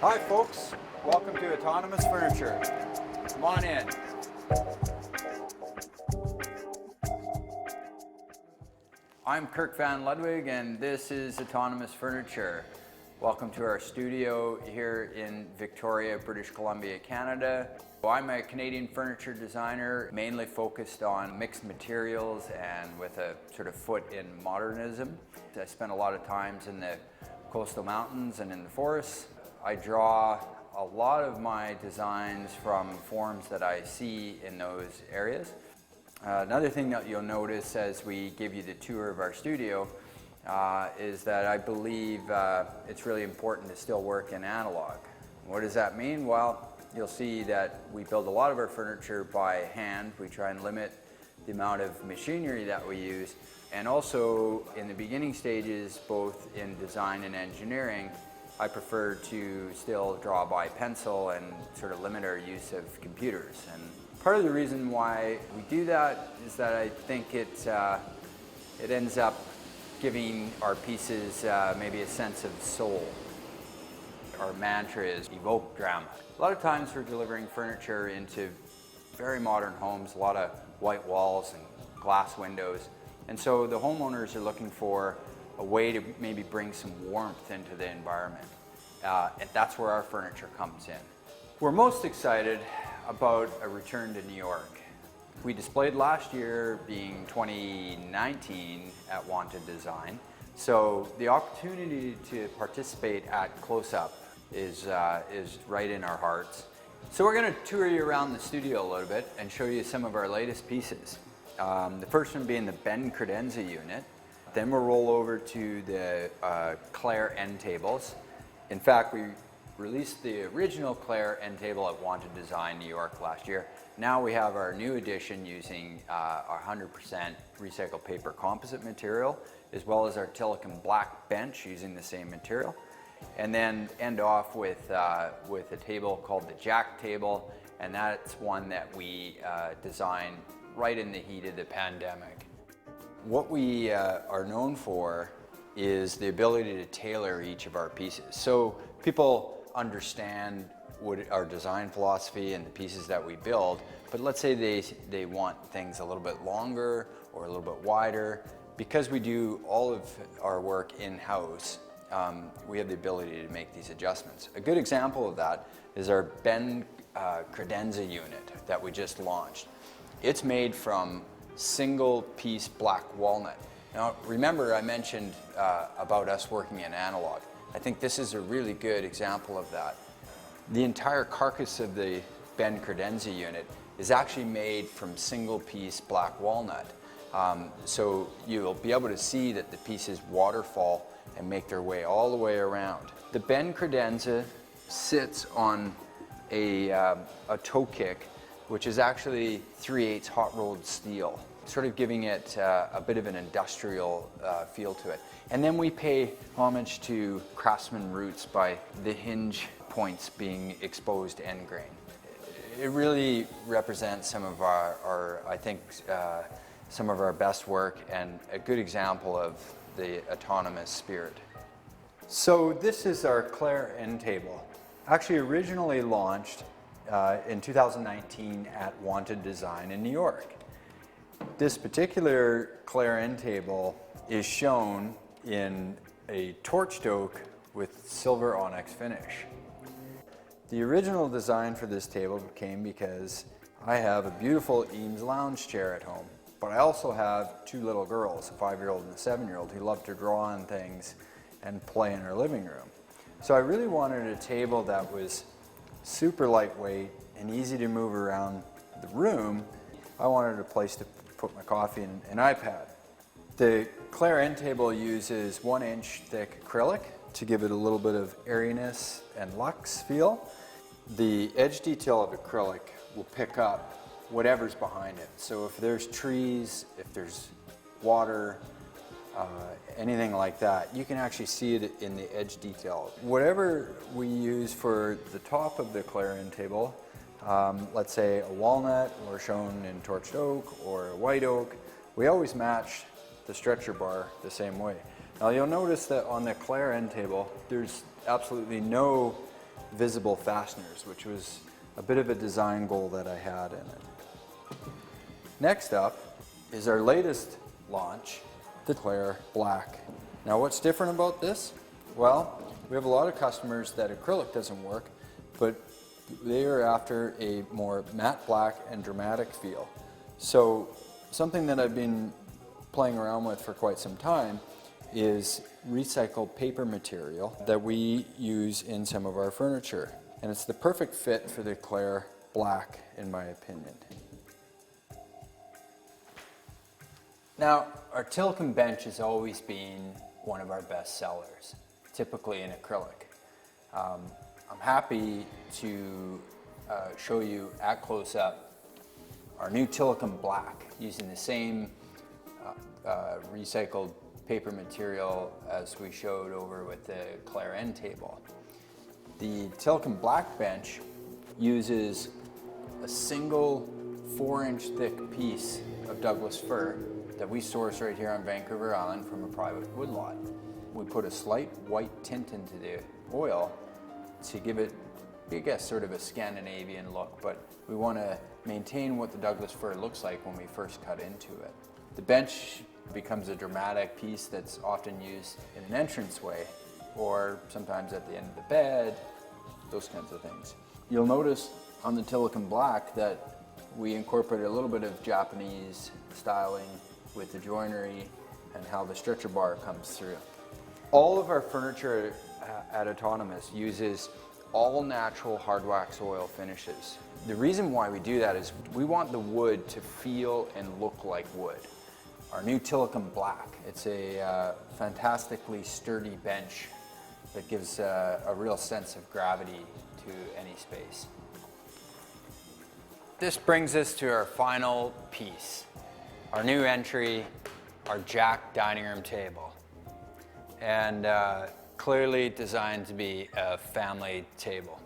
Hi folks, welcome to Autonomous Furniture. Come on in. I'm Kirk Van Ludwig and this is Autonomous Furniture. Welcome to our studio here in Victoria, British Columbia, Canada. I'm a Canadian furniture designer, mainly focused on mixed materials and with a sort of foot in modernism. I spent a lot of times in the coastal mountains and in the forests. I draw a lot of my designs from forms that I see in those areas. Another thing that you'll notice as we give you the tour of our studio is that I believe it's really important to still work in analog. What does that mean? Well, you'll see that we build a lot of our furniture by hand. We try and limit the amount of machinery that we use. And also in the beginning stages, both in design and engineering, I prefer to still draw by pencil and sort of limit our use of computers. And part of the reason why we do that is that I think it ends up giving our pieces maybe a sense of soul. Our mantra is evoke drama. A lot of times we're delivering furniture into very modern homes, a lot of white walls and glass windows. And so the homeowners are looking for a way to maybe bring some warmth into the environment. And that's where our furniture comes in. We're most excited about a return to New York. We displayed last year, being 2019, at Wanted Design. So the opportunity to participate at CLOSEUP is right in our hearts. So we're going to tour you around the studio a little bit and show you some of our latest pieces. The first one being the Ben Credenza unit. Then we'll roll over to the Clare end tables. In fact, we released the original Clare end table at Wanted Design, New York last year. Now we have our new edition using our 100% recycled paper composite material, as well as our Tilikum black bench using the same material. And then end off with a table called the Jack table, and that's one that we designed right in the heat of the pandemic. What we are known for is the ability to tailor each of our pieces. So people understand what our design philosophy and the pieces that we build, but let's say they want things a little bit longer or a little bit wider. Because we do all of our work in-house, we have the ability to make these adjustments. A good example of that is our Ben Credenza unit that we just launched. It's made from single piece black walnut. Now remember I mentioned about us working in analog. I think this is a really good example of that. The entire carcass of the Ben Credenza unit is actually made from single piece black walnut. So you'll be able to see that the pieces waterfall and make their way all the way around. The Ben Credenza sits on a toe kick, which is actually 3/8 hot rolled steel, sort of giving it a bit of an industrial feel to it. And then we pay homage to craftsman roots by the hinge points being exposed end grain. It really represents some of our I think, some of our best work and a good example of the autonomous spirit. So this is our Clare end table. Actually originally launched in 2019 at Wanted Design in New York. This particular Clare end table is shown in a torched oak with silver onyx finish. The original design for this table came because I have a beautiful Eames lounge chair at home, but I also have two little girls, a 5-year-old and a 7-year-old, who love to draw on things and play in our living room. So I really wanted a table that was super lightweight and easy to move around the room. I wanted a place to put my coffee and an iPad. The Clare end table uses 1-inch thick acrylic to give it a little bit of airiness and luxe feel. The edge detail of acrylic will pick up whatever's behind it. So if there's trees, if there's water, anything like that, you can actually see it in the edge detail. Whatever we use for the top of the Clare end table, let's say a walnut or shown in torched oak or a white oak, we always match the stretcher bar the same way. Now you'll notice that on the Clare end table, there's absolutely no visible fasteners, which was a bit of a design goal that I had in it. Next up is our latest launch, the Clear Black. Now what's different about this? Well, we have a lot of customers that acrylic doesn't work, but they are after a more matte black and dramatic feel. So something that I've been playing around with for quite some time is recycled paper material that we use in some of our furniture. And it's the perfect fit for the Clear Black, in my opinion. Now, our Tilikum bench has always been one of our best sellers, typically in acrylic. I'm happy to show you at close-up our new Tilikum Black using the same recycled paper material as we showed over with the Claire end table. The Tilikum Black bench uses a single 4-inch thick piece of Douglas fir that we source right here on Vancouver Island from a private woodlot. We put a slight white tint into the oil to give it, I guess, sort of a Scandinavian look, but we want to maintain what the Douglas fir looks like when we first cut into it. The bench becomes a dramatic piece that's often used in an entranceway or sometimes at the end of the bed, those kinds of things. You'll notice on the Tilikum Black that we incorporated a little bit of Japanese styling with the joinery and how the stretcher bar comes through. All of our furniture at Autonomous uses all natural hard wax oil finishes. The reason why we do that is we want the wood to feel and look like wood. Our new Tilikum Black, it's a fantastically sturdy bench that gives a real sense of gravity to any space. This brings us to our final piece, our new entry, our Jack dining room table. And clearly designed to be a family table.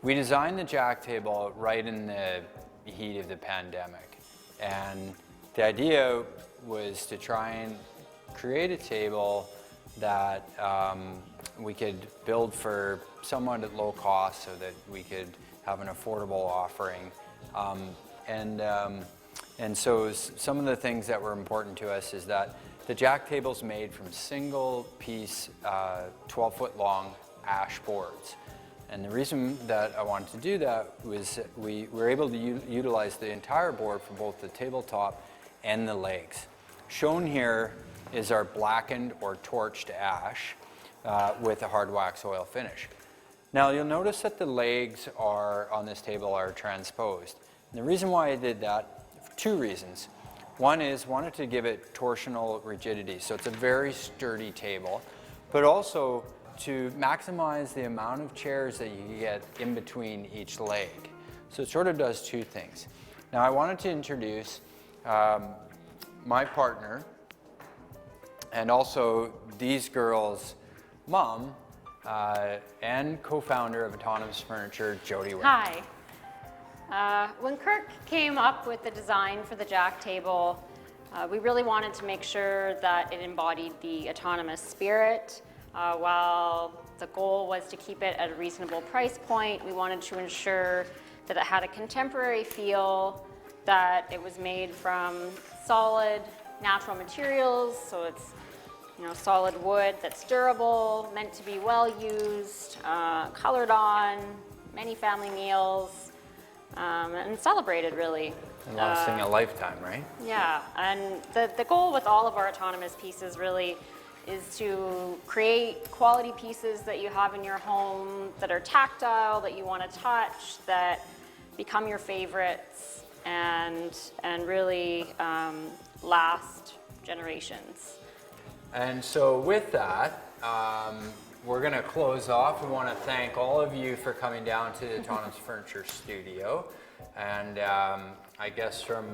We designed the Jack table right in the heat of the pandemic. And the idea was to try and create a table that we could build for somewhat at low cost so that we could have an affordable offering. And so some of the things that were important to us is that the Jack table's made from single piece 12-foot long ash boards. And the reason that I wanted to do that was we were able to utilize the entire board for both the tabletop and the legs. Shown here is our blackened or torched ash with a hard wax oil finish. Now you'll notice that the legs on this table are transposed. And the reason why I did that, for two reasons. One is wanted to give it torsional rigidity, so it's a very sturdy table, but also to maximize the amount of chairs that you can get in between each leg. So it sort of does two things. Now I wanted to introduce my partner and also these girls' mom and co-founder of Autonomous Furniture, Jody Wynn. Hi. When Kirk came up with the design for the Jack table, we really wanted to make sure that it embodied the Autonomous spirit. While the goal was to keep it at a reasonable price point, we wanted to ensure that it had a contemporary feel, that it was made from solid natural materials, so it's solid wood that's durable, meant to be well used, colored on, many family meals, and celebrated really. And lasting a lifetime, right? Yeah, and the goal with all of our Autonomous pieces really is to create quality pieces that you have in your home that are tactile, that you want to touch, that become your favorites, and really last generations. And so with that, we're going to close off. We want to thank all of you for coming down to the Autonomous Furniture Studio. And I guess from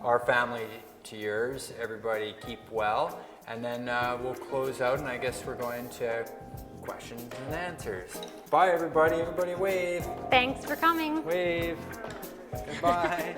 our family to yours, everybody keep well. And then we'll close out, and I guess we're going to questions and answers. Bye, everybody. Everybody wave. Thanks for coming. Wave. Goodbye.